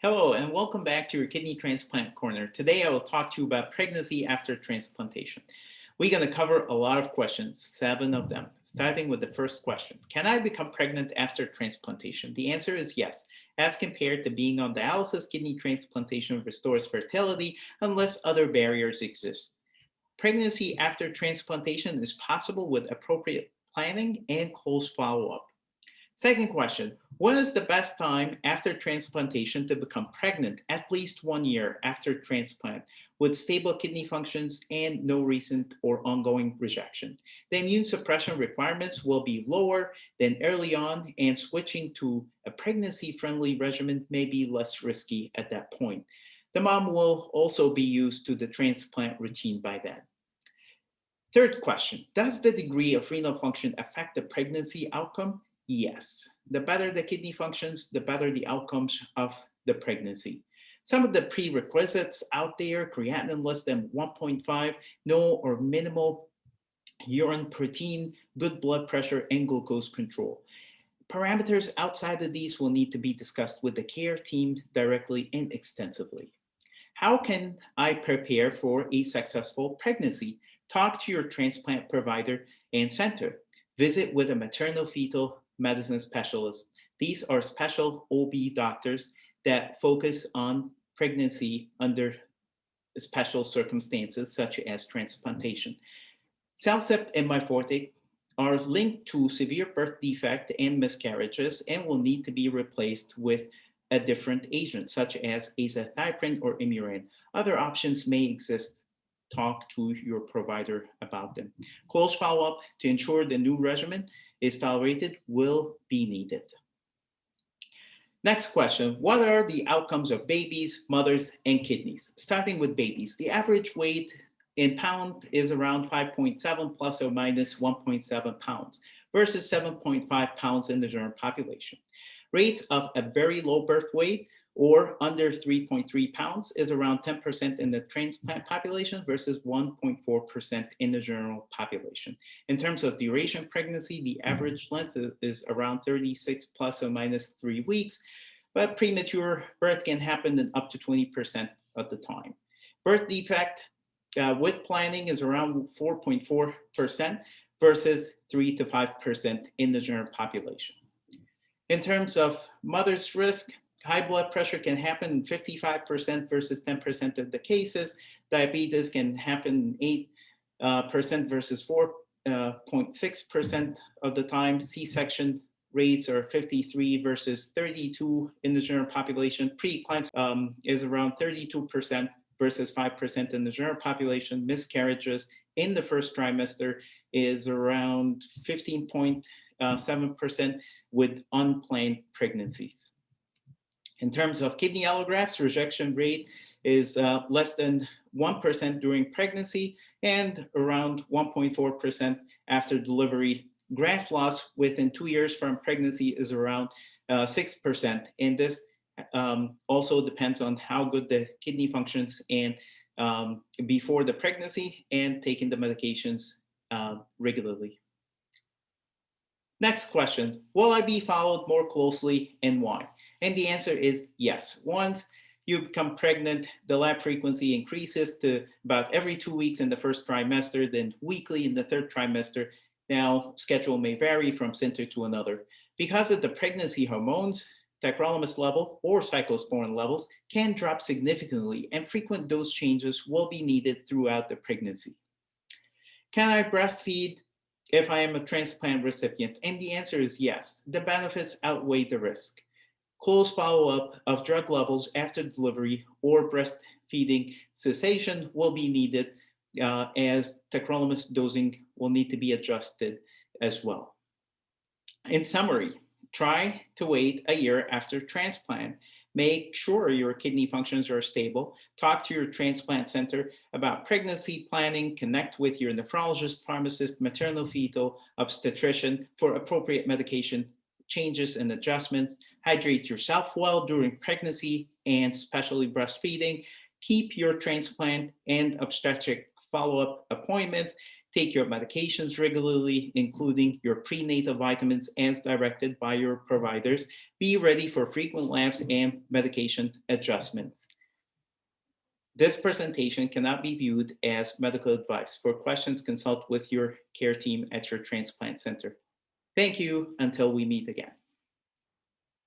Hello, and welcome back to your Kidney Transplant Corner. Today, I will talk to you about pregnancy after transplantation. We're going to cover a lot of questions, 7 of them, starting with the first question. Can I become pregnant after transplantation? The answer is yes. As compared to being on dialysis, kidney transplantation restores fertility unless other barriers exist. Pregnancy after transplantation is possible with appropriate planning and close follow up. Second question. When is the best time after transplantation to become pregnant at least 1 year after transplant with stable kidney functions and no recent or ongoing rejection? The immune suppression requirements will be lower than early on, and switching to a pregnancy friendly regimen may be less risky at that point. The mom will also be used to the transplant routine by then. Third question. Does the degree of renal function affect the pregnancy outcome? Yes. The better the kidney functions, the better the outcomes of the pregnancy. Some of the prerequisites out there: creatinine less than 1.5, no or minimal urine protein, good blood pressure, and glucose control. Parameters outside of these will need to be discussed with the care team directly and extensively. How can I prepare for a successful pregnancy? Talk to your transplant provider and center. Visit with a maternal fetal medicine specialist. These are special OB doctors that focus on pregnancy under special circumstances, such as transplantation. Celcept and Myfortic are linked to severe birth defect and miscarriages and will need to be replaced with a different agent, such as azathioprine or Imuran. Other options may exist. Talk to your provider about them. Close follow-up to ensure the new regimen is tolerated will be needed. Next question. What are the outcomes of babies, mothers, and kidneys? Starting with babies, the average weight in pound is around 5.7 plus or minus 1.7 pounds versus 7.5 pounds in the general population. Rates of a very low birth weight or under 3.3 pounds is around 10% in the transplant population versus 1.4% in the general population. In terms of duration pregnancy, the average length is around 36 plus or minus 3 weeks, but premature birth can happen in up to 20% of the time. Birth defect with planning is around 4.4% versus 3 to 5% in the general population. In terms of mother's risk, high blood pressure can happen in 55% versus 10% of the cases. Diabetes can happen 8% versus 4.6% of the time. C-section rates are 53 versus 32 in the general population. Preeclampsia is around 32% versus 5% in the general population. Miscarriages in the first trimester is around 15.7% with unplanned pregnancies. In terms of kidney allografts, rejection rate is less than 1% during pregnancy and around 1.4% after delivery. Graft loss within 2 years from pregnancy is around 6%. And this also depends on how good the kidney functions and before the pregnancy and taking the medications regularly. Next question. Will I be followed more closely and why? And the answer is yes. Once you become pregnant, the lab frequency increases to about every 2 weeks in the first trimester, then weekly in the third trimester. Now, schedule may vary from center to another. Because of the pregnancy hormones, tacrolimus level or cyclosporin levels can drop significantly, and frequent dose changes will be needed throughout the pregnancy. Can I breastfeed if I am a transplant recipient? And the answer is yes. The benefits outweigh the risk. Close follow-up of drug levels after delivery or breastfeeding cessation will be needed as tacrolimus dosing will need to be adjusted as well. In summary, try to wait a year after transplant. Make sure your kidney functions are stable. Talk to your transplant center about pregnancy planning. Connect with your nephrologist, pharmacist, maternal fetal obstetrician for appropriate medication changes and adjustments. Hydrate yourself well during pregnancy and especially breastfeeding. Keep your transplant and obstetric follow-up appointments. Take your medications regularly, including your prenatal vitamins as directed by your providers. Be ready for frequent labs and medication adjustments. This presentation cannot be viewed as medical advice. For questions, consult with your care team at your transplant center. Thank you until we meet again.